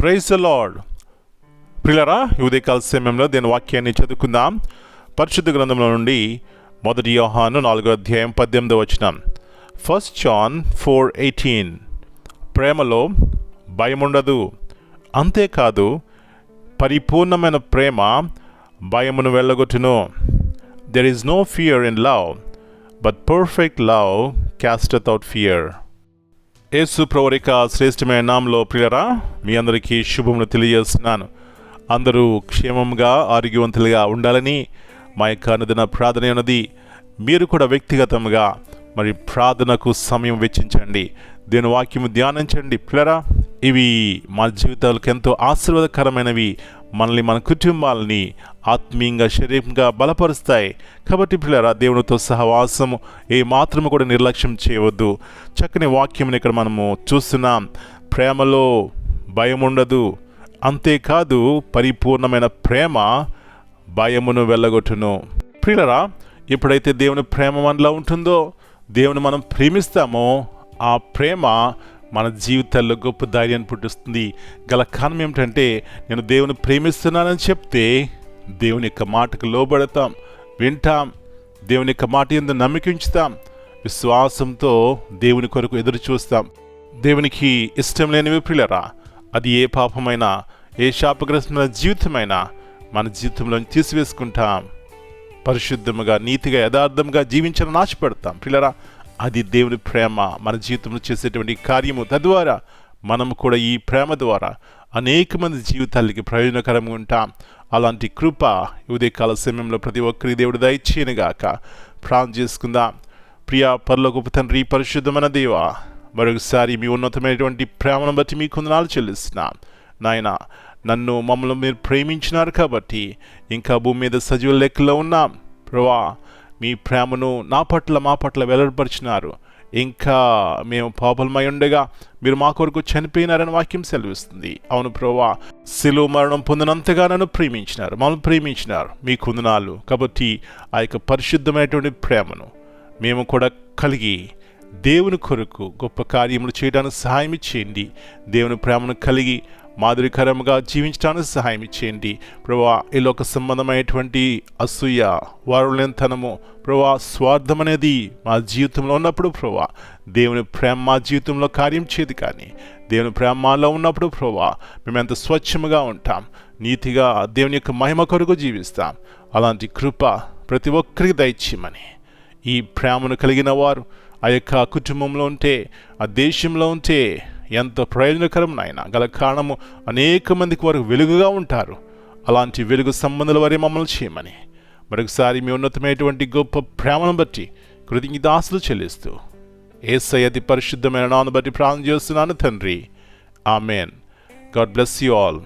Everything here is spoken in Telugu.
Praise the lord. ప్రియులారా, ఈ ఉదయకాల సమయంలో దీని వాక్యాన్ని చదువుకుందాం. పరిశుద్ధ గ్రంథంలో నుండి 1 యోహాను 4వ అధ్యాయం 18వ వచనం. 1 John 4:18. ప్రేమలో భయముండదు, అంతేకాదు పరిపూర్ణమైన ప్రేమ భయమును వెళ్ళగొట్టును. There is no fear in love, but perfect love casteth out fear. యేసు ప్రభువుక శ్రేష్టమైన నామములో ప్రియులారా, మీ అందరికీ శుభమును తెలియజేస్తున్నాను. అందరూ క్షేమంగా ఆరోగ్యవంతులుగా ఉండాలని మా యొక్క అనుదిన ప్రార్థన ఉన్నది. మీరు కూడా వ్యక్తిగతంగా మరి ప్రార్థనకు సమయం వెచ్చించండి, దీని వాక్యము ధ్యానించండి. ప్రియులారా, ఇవి మా జీవితాలకు ఎంతో ఆశీర్వాదకరమైనవి, మనల్ని మన కుటుంబాలని ఆత్మీయంగా శరీరంగా బలపరుస్తాయి. కాబట్టి ప్రియులారా, దేవునితో సహవాసము ఏ మాత్రము కూడా నిర్లక్ష్యం చేయవద్దు. చక్కని వాక్యముని ఇక్కడ మనము చూస్తున్నాం. ప్రేమలో భయం ఉండదు, అంతేకాదు పరిపూర్ణమైన ప్రేమ భయమును వెళ్ళగొట్టును. ప్రియులారా, ఎప్పుడైతే దేవుని ప్రేమ మనలో ఉంటుందో, దేవుని మనం ప్రేమిస్తామో, ఆ ప్రేమ మన జీవితాల్లో గొప్ప ధైర్యాన్ని పుట్టిస్తుంది. గల కారణం ఏమిటంటే, నేను దేవుని ప్రేమిస్తున్నానని చెప్తే దేవుని యొక్క మాటకు లోబడతాం, వింటాం, దేవుని యొక్క మాట యందు నమ్మిక ఉంచుతాం, విశ్వాసంతో దేవుని కొరకు ఎదురు చూస్తాం. దేవునికి ఇష్టం లేనివి ప్రియులారా, అది ఏ పాపమైనా ఏ శాపగ్రస్తమైన జీవితమైనా మన జీవితంలో తీసివేసుకుంటాం. పరిశుద్ధముగా నీతిగా యథార్థంగా జీవించాలని ఆశపడతాం. ప్రియులారా, అది దేవుని ప్రేమ మన జీవితంలో చేసేటువంటి కార్యము. తద్వారా మనం కూడా ఈ ప్రేమ ద్వారా అనేక మంది జీవితాలకి ప్రయోజనకరంగా ఉంటాం. అలాంటి కృప ఉదయకాల సమయంలో ప్రతి ఒక్కరి దేవుడు దయచేయనుగాక. ప్రార్థన చేసుకుందాం. ప్రియా పరలోకపు తండ్రి, పరిశుద్ధమైన దేవా, మరొకసారి మీ ఉన్నతమైనటువంటి ప్రేమను బట్టి మీకు వందనాలు చెల్లిస్తున్నాం. నాయన, నన్ను మమ్మల్ని మీరు ప్రేమించినారు కాబట్టి ఇంకా భూమి మీద సజీవ లెక్కలో ఉన్నాం. ప్రభా, మీ ప్రేమను నా పట్ల మా పట్ల వెల్లడిపరిచినారు. ఇంకా మేము పాపలమై ఉండగా మీరు మా కొరకు చనిపోయినారని వాక్యం సెలవిస్తుంది. అవును ప్రభా, శిలువ మరణం పొందినంతగా నన్ను ప్రేమించినారు, మమ్మల్ని ప్రేమించినారు. మీకు వందనాలు. కాబట్టి ఆ యొక్క పరిశుద్ధమైనటువంటి ప్రేమను మేము కూడా కలిగి దేవుని కొరకు గొప్ప కార్యములు చేయడానికి సహాయం ఇచ్చేయండి. దేవుని ప్రేమను కలిగి మాదిరికరంగా జీవించడానికి సహాయం ఇచ్చేయండి. ప్రభా, ఈ లోక సంబంధమైనటువంటి అసూయ, వారులేనితనము, ప్రభా, స్వార్థం అనేది మా జీవితంలో ఉన్నప్పుడు ప్రభా, దేవుని ప్రేమ మా జీవితంలో కార్యం చేయదు. కానీ దేవుని ప్రేమ మాలో ఉన్నప్పుడు ప్రభా, మేము ఎంత స్వచ్ఛముగా ఉంటాం, నీతిగా దేవుని యొక్క మహిమ కొరకు జీవిస్తాం. అలాంటి కృప ప్రతి ఒక్కరికి దయచేయమని, ఈ ప్రేమను కలిగిన వారు ఆ యొక్క కుటుంబంలో ఉంటే, ఆ దేశంలో ఉంటే ఎంత ప్రయోజనకరం నాయన. గల కారణము అనేక మందికి వారు వెలుగుగా ఉంటారు. అలాంటి వెలుగు సంబంధాల వారి మమ్మల్ని చేయమని మరొకసారి మీ ఉన్నతమైనటువంటి గొప్ప ప్రేమను బట్టి కృతజ్ఞతాస్తులు చెల్లిస్తూ యేసయ్య అతి పరిశుద్ధమైన నామమును బట్టి ప్రార్థన చేస్తున్నాను తండ్రి. Amen. God bless you all.